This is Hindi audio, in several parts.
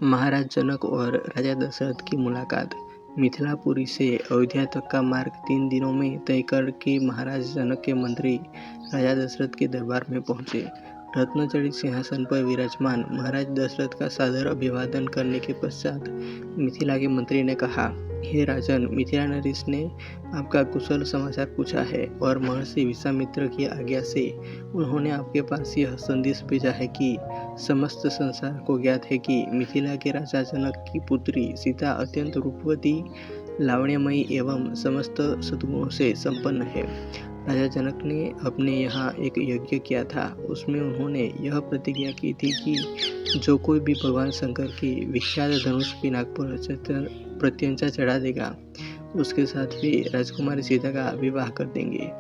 महाराज जनक और राजा दशरथ की मुलाकात। मिथिलापुरी से अयोध्या तक का मार्ग 3 दिनों में तय करके महाराज जनक के मंत्री राजा दशरथ के दरबार में पहुंचे। रत्नजड़ित सिंहासन पर विराजमान महाराज दशरथ का सादर अभिवादन करने के पश्चात मिथिला के मंत्री ने कहा, हे राजन, मिथिला नरेश ने आपका कुशल समाचार पूछा है और महर्षि विश्वामित्र की आज्ञा से उन्होंने आपके पास यह संदेश भेजा है कि समस्त संसार को ज्ञात है कि मिथिला के राजा जनक की पुत्री सीता अत्यंत रूपवती, लावण्यमयी एवं समस्त सद्गुणों से संपन्न है। राजा जनक ने अपने यहाँ एक यज्ञ किया था। उसमें उन्होंने यह प्रतिज्ञा की थी कि जो कोई भी भगवान शंकर की विख्यात धनुष पिनाक पर प्रत्यंचा चढ़ा देगा, उसके साथ वे राजकुमारी सीता का विवाह कर देंगे।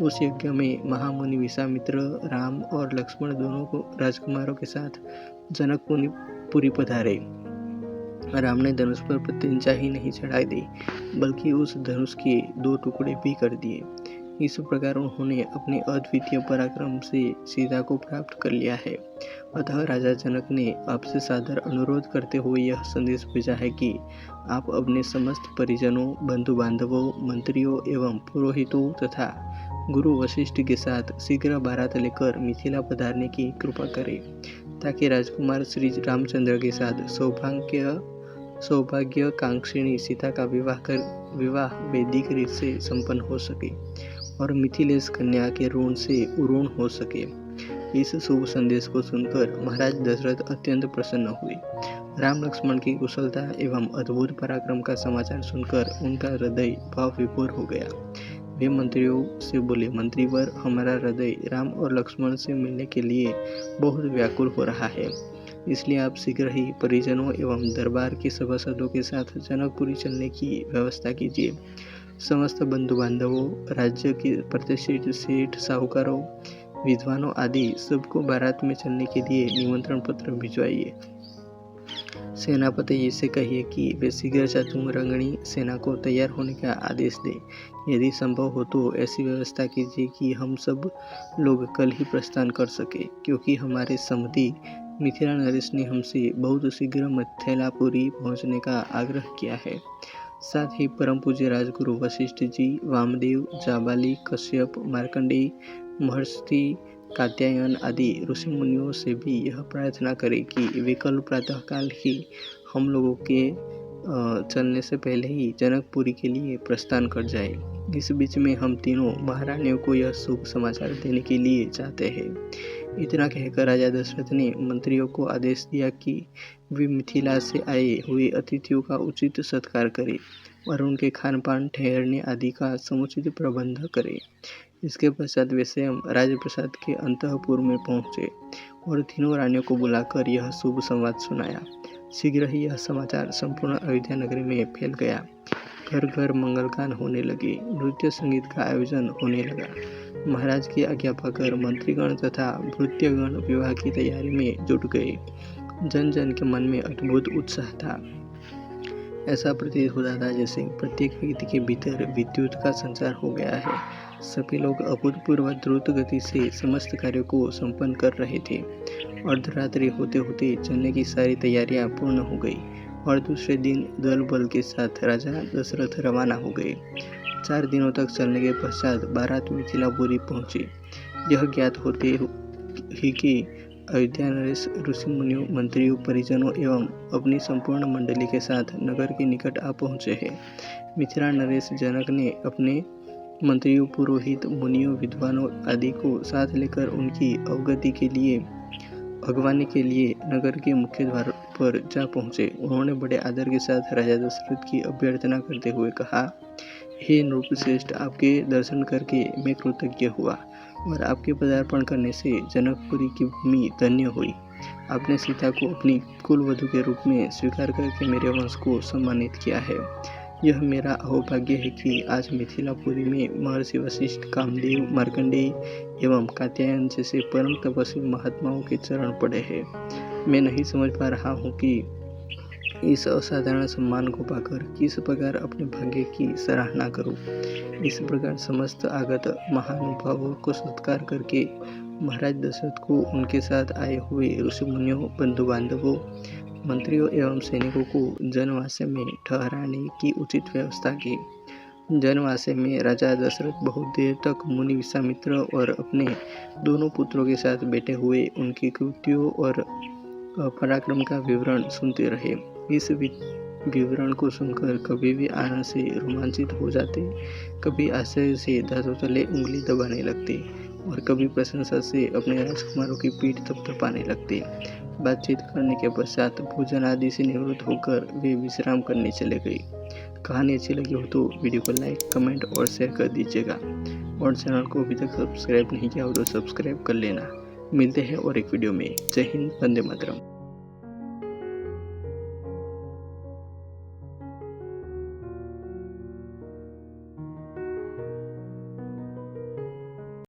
उस यज्ञ में महामुनि विश्वामित्र, राम और लक्ष्मण दोनों को राजकुमारों के साथ जनकपुरी पधारे। राम ने धनुष पर प्रत्यंचा ही नहीं चढ़ाई दी, बल्कि उस धनुष के 2 टुकड़े भी कर दिए। इस प्रकार उन्होंने अपने अद्वितीय पराक्रम से सीता को प्राप्त कर लिया है। अतः राजा जनक ने आपसे सादर अनुरोध करते हुए यह संदेश भेजा है कि आप अपने समस्त परिजनों, बंधु बांधवों, मंत्रियों एवं पुरोहितों तथा गुरु वशिष्ठ के साथ शीघ्र बारात लेकर मिथिला पधारने की कृपा करें, ताकि राजकुमार श्री रामचंद्र के साथ सौभाग्यकांक्षिणी सीता का विवाह वैदिक रीत से संपन्न हो सके और मिथिलेश कन्या के ऋण से उऋण हो सके। इस शुभ संदेश को सुनकर महाराज दशरथ अत्यंत प्रसन्न हुए। राम लक्ष्मण की कुशलता एवं अद्भुत पराक्रम का समाचार सुनकर उनका हृदय भाव विभोर हो गया। वे मंत्रियों से बोले, मंत्रीवर, हमारा हृदय राम और लक्ष्मण से मिलने के लिए बहुत व्याकुल हो रहा है, इसलिए आप शीघ्र ही परिजनों एवं दरबार के सभासदों के साथ जनकपुरी चलने की व्यवस्था कीजिए। समस्त बंधु बांधवों, राज्य के प्रतिष्ठित सेठ, साहूकारों, विद्वानों आदि सबको बारात में चलने के लिए निमंत्रण पत्र भिजवाइए। सेनापति जी से कहिए कि वे शीघ्र चातुरंगिणी सेना को तैयार होने का आदेश दें। यदि संभव हो तो ऐसी व्यवस्था कीजिए कि हम सब लोग कल ही प्रस्थान कर सके, क्योंकि हमारे समधी मिथिला नरेश ने हमसे बहुत शीघ्र मिथिलापुरी पहुंचने का आग्रह किया है। साथ ही परम पूज्य राजगुरु वशिष्ठ जी, वामदेव, जाबाली, कश्यप, मार्कंडेय, महर्षि कात्यायन आदि ऋषि मुनियों से भी यह प्रार्थना करें कि वे कल प्रातःकाल ही हम लोगों के चलने से पहले ही जनकपुरी के लिए प्रस्थान कर जाए। इस बीच में हम तीनों महारानियों को यह शुभ समाचार देने के लिए चाहते हैं। इतना कहकर राजा दशरथ ने मंत्रियों को आदेश दिया कि वे मिथिला से आए हुए अतिथियों का उचित सत्कार करें और उनके खान पान, ठहरने आदि का समुचित प्रबंध करें। इसके पश्चात वे स्वयं राजप्रसाद के अंतःपुर में पहुंचे और तीनों रानियों को बुलाकर यह शुभ संवाद सुनाया। शीघ्र ही यह समाचार संपूर्ण अयोध्या नगरी में फैल गया। घर घर मंगलगान होने लगे, नृत्य संगीत का आयोजन होने लगा। महाराज की आज्ञा पाकर मंत्रीगण तथा भृत्यगण विवाह की तैयारी में जुट गए। जन जन के मन में अद्भुत उत्साह था। ऐसा प्रतीत होता था जैसे प्रत्येक व्यक्ति के भीतर विद्युत का संचार हो गया है। सभी लोग अभूतपूर्व द्रुत गति से समस्त कार्यों को संपन्न कर रहे थे। अर्धरात्रि होते होते चलने की सारी तैयारियां पूर्ण हो गई और दूसरे दिन दल बल के साथ राजा दशरथ रवाना हो गए। 4 दिनों तक चलने के पश्चात बारात मिथिलापुरी पहुंची। यह ज्ञात होते ही कि अयोध्या नरेश ऋषि मुनियों, मंत्रियों, परिजनों एवं अपनी संपूर्ण मंडली के साथ नगर के निकट आ पहुंचे हैं। मिथिला नरेश जनक ने अपने मंत्रियों, पुरोहित, मुनियों, विद्वानों आदि को साथ लेकर उनकी अगवानी के लिए नगर के मुख्य द्वार पर जा पहुंचे। उन्होंने बड़े आदर के साथ राजा दशरथ की अभ्यर्थना करते हुए कहा, हे नृपश्रेष्ठ, आपके दर्शन करके मैं कृतज्ञ हुआ और आपके पदार्पण करने से जनकपुरी की भूमि धन्य हुई। आपने सीता को अपनी कुलवधू के रूप में स्वीकार करके मेरे वंश को सम्मानित किया है। यह मेरा अहोभाग्य है कि आज मिथिलापुरी में महर्षि वशिष्ठ, कामदेव, मार्कंडेय एवं कात्यायन जैसे परम तपस्वी महात्माओं के चरण पड़े हैं। मैं नहीं समझ पा रहा हूँ कि इस असाधारण सम्मान को पाकर किस प्रकार अपने भाग्य की सराहना करूं। इस प्रकार समस्त आगत महानुभावों को सत्कार करके महाराज दशरथ को उनके साथ आए हुए ऋषि मुनियों, बंधु बांधवों, मंत्रियों एवं सैनिकों को जनवासे में ठहराने की उचित व्यवस्था की। जनवासे में राजा दशरथ बहुत देर तक मुनि विश्वामित्र और अपने दोनों पुत्रों के साथ बैठे हुए उनकी कृतियों और पराक्रम का विवरण सुनते रहे। इस विवरण को सुनकर कभी भी आनंद से रोमांचित हो जाते, कभी आश्चर्य से दांतों तले उंगली दबाने लगते और कभी प्रशंसा से अपने राजकुमारों की पीठ थपथपाने लगते। बातचीत करने के पश्चात भोजन आदि से निवृत्त होकर वे विश्राम करने चले गए। कहानी अच्छी लगी हो तो वीडियो को लाइक, कमेंट और शेयर कर दीजिएगा और चैनल को अभी तक सब्सक्राइब नहीं किया हो तो सब्सक्राइब कर लेना। मिलते हैं और एक वीडियो में। जय हिंद, वंदे मातरम।